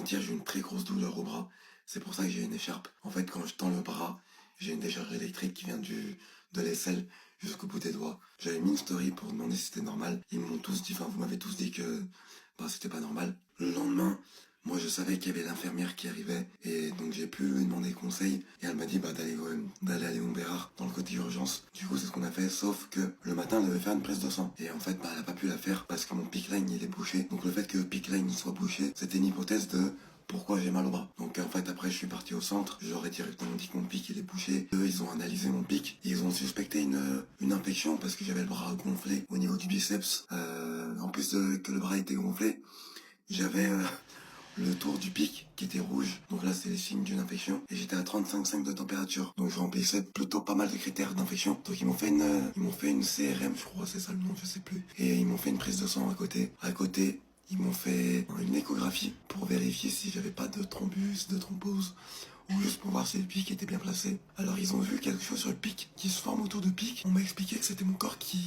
mentir, j'ai une très grosse douleur au bras. C'est pour ça que j'ai une écharpe. En fait, quand je tends le bras, j'ai une décharge électrique qui vient de l'aisselle jusqu'au bout des doigts. J'avais mis une story pour demander si c'était normal. Ils m'ont tous dit, enfin, vous m'avez tous dit que c'était pas normal. Le lendemain, moi je savais qu'il y avait l'infirmière qui arrivait et donc j'ai pu lui demander conseil et elle m'a dit d'aller à Léon Bérard dans le côté urgence. Du coup c'est ce qu'on a fait, sauf que le matin elle devait faire une prise de sang et en fait elle a pas pu la faire parce que mon pick line il est bouché. Donc le fait que le pick line soit bouché, c'était une hypothèse de pourquoi j'ai mal au bras. Donc en fait après je suis parti au centre, j'aurais directement dit que mon pic il est bouché. Eux ils ont analysé mon pic, ils ont suspecté une infection parce que j'avais le bras gonflé au niveau du biceps. En plus que le bras était gonflé, j'avais le tour du pic qui était rouge. Donc là, c'est les signes d'une infection. Et j'étais à 35,5 de température. Donc je remplissais plutôt pas mal de critères d'infection. Donc ils m'ont fait une CRM, je crois, c'est ça le nom, je sais plus. Et ils m'ont fait une prise de sang à côté. À côté, ils m'ont fait une échographie pour vérifier si j'avais pas de thrombus, de thrombose, ou juste pour voir si le pic était bien placé. Alors ils ont vu quelque chose sur le pic qui se forme autour du pic. On m'a expliqué que c'était mon corps qui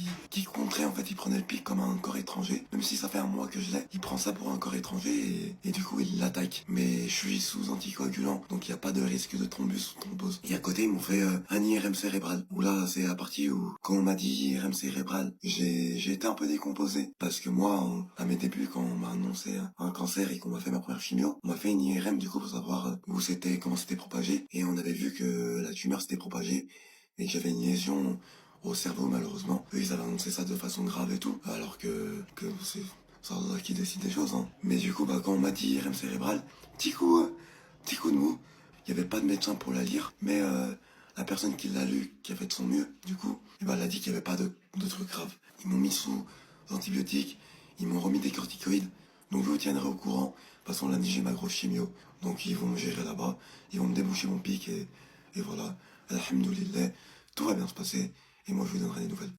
contrait, en fait, il prenait le pic comme un corps étranger. Même si ça fait un mois que je l'ai, il prend ça pour un corps étranger et du coup il l'attaque. Mais je suis sous anticoagulant, donc il n'y a pas de risque de thrombus ou thrombose. Et à côté ils m'ont fait un IRM cérébral. Où là c'est la partie où quand on m'a dit IRM cérébral, j'ai été un peu décomposé. Parce que moi, à mes débuts, quand on m'a annoncé un cancer et qu'on m'a fait ma première chimio, on m'a fait une IRM du coup pour savoir où c'était, comment c'était propagé. Et on avait vu que la tumeur s'était propagée et que j'avais une lésion au cerveau malheureusement. Eux ils avaient annoncé ça de façon grave et tout, alors que c'est Allah qui décide des choses. Hein. Mais du coup quand on m'a dit IRM cérébral, petit coup de mou. Il n'y avait pas de médecin pour la lire, mais la personne qui l'a lu, qui a fait de son mieux, du coup, elle a dit qu'il n'y avait pas de trucs graves. Ils m'ont mis sous antibiotiques, ils m'ont remis des corticoïdes, donc je vous tiendrai au courant. De toute façon lundi j'ai ma grosse chimio, donc ils vont me gérer là-bas, ils vont me déboucher mon pic et voilà. Alhamdoulilah, tout va bien se passer, et moi je vous donnerai des nouvelles.